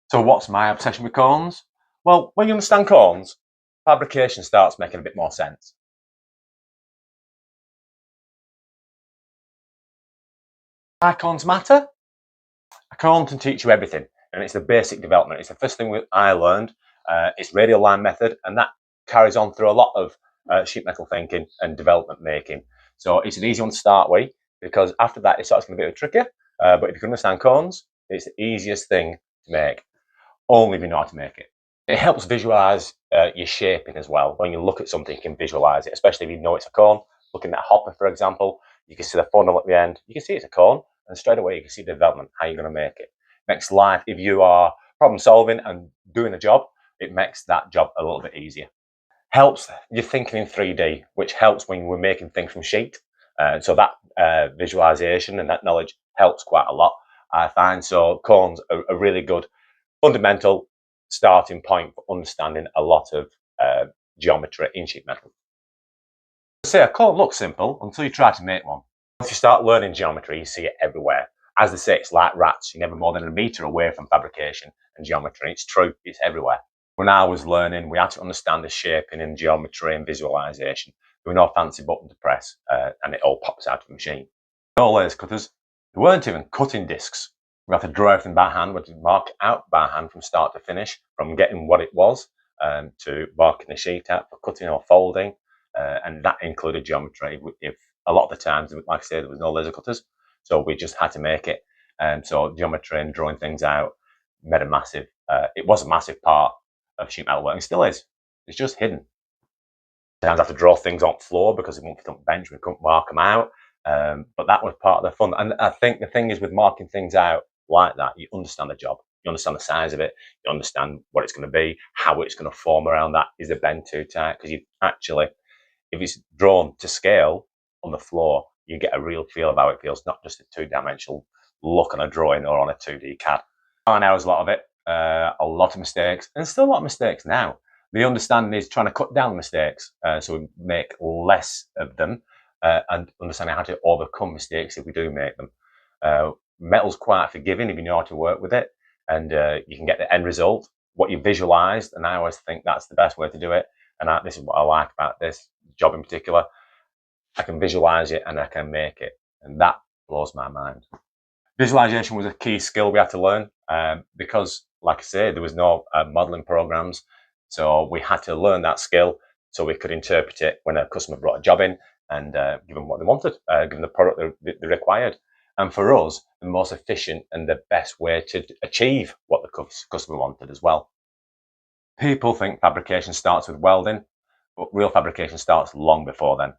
So what's my obsession with cones? Well, when you understand cones, fabrication starts making a bit more sense. Why cones matter? A cone can teach you everything, and it's the basic development. It's the first thing I learned. It's radial line method, and that carries on through a lot of sheet metal thinking and development making. So it's an easy one to start with, because after that it starts getting a bit trickier. But if you can understand cones, it's the easiest thing to make, only if you know how to make it. It helps visualize your shaping as well. When you look at something, you can visualize it, especially if you know it's a cone. Looking at a hopper, for example, you can see the funnel at the end. You can see it's a cone, and straight away you can see the development, how you're going to make it. Makes life, if you are problem solving and doing a job, it makes that job a little bit easier. Helps you thinking in 3D, which helps when we're making things from sheet. So that visualization and that knowledge helps quite a lot, I find. So cones are really good fundamental starting point for understanding a lot of geometry in sheet metal. Say a cone looks simple until you try to make one. Once you start learning geometry, you see it everywhere. As they say, it's like rats. You're never more than a meter away from fabrication and geometry. It's true, it's everywhere. When I was learning, we had to understand the shaping and geometry and visualization. There were no fancy button to press, and it all pops out of the machine. No laser cutters. There weren't even cutting discs. We had to draw everything by hand. We had to mark it out by hand from start to finish, from getting what it was to marking the sheet out for cutting or folding, and that included geometry. If a lot of the times, like I said, there was no laser cutters, so we just had to make it. So geometry and drawing things out made a massive. It was a massive part of sheet metal work, and still is. It's just hidden. Sometimes I have to draw things on the floor because we won't fit on the bench. We couldn't mark them out. But that was part of the fun. And I think the thing is with marking things out like that, you understand the job. You understand the size of it. You understand what it's going to be, how it's going to form around that. Is the bend too tight? Because you actually, if it's drawn to scale on the floor, you get a real feel of how it feels, not just a two-dimensional look on a drawing or on a 2D CAD. I know there's a lot of it, a lot of mistakes, and still a lot of mistakes now. The understanding is trying to cut down the mistakes so we make less of them, and understanding how to overcome mistakes if we do make them. Metal's quite forgiving if you know how to work with it, and you can get the end result, what you visualized, and I always think that's the best way to do it. And this is what I like about this job in particular. I can visualize it and I can make it, and that blows my mind. Visualization was a key skill we had to learn because, like I say, there was no modeling programs, so we had to learn that skill so we could interpret it when a customer brought a job in and give them what they wanted, give them the product they required. And for us, the most efficient and the best way to achieve what the customer wanted as well. People think fabrication starts with welding, but real fabrication starts long before then.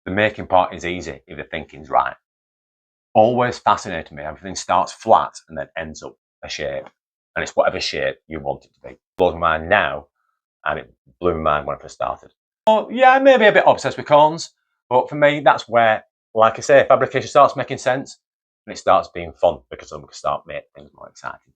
The making part is easy if the thinking's right. Always fascinated me. Everything starts flat and then ends up a shape. And it's whatever shape you want it to be. It blows my mind now, and it blew my mind when I first started. Oh, yeah, I may be a bit obsessed with cones, but for me, that's where, like I say, fabrication starts making sense and it starts being fun because then we can start making things more exciting.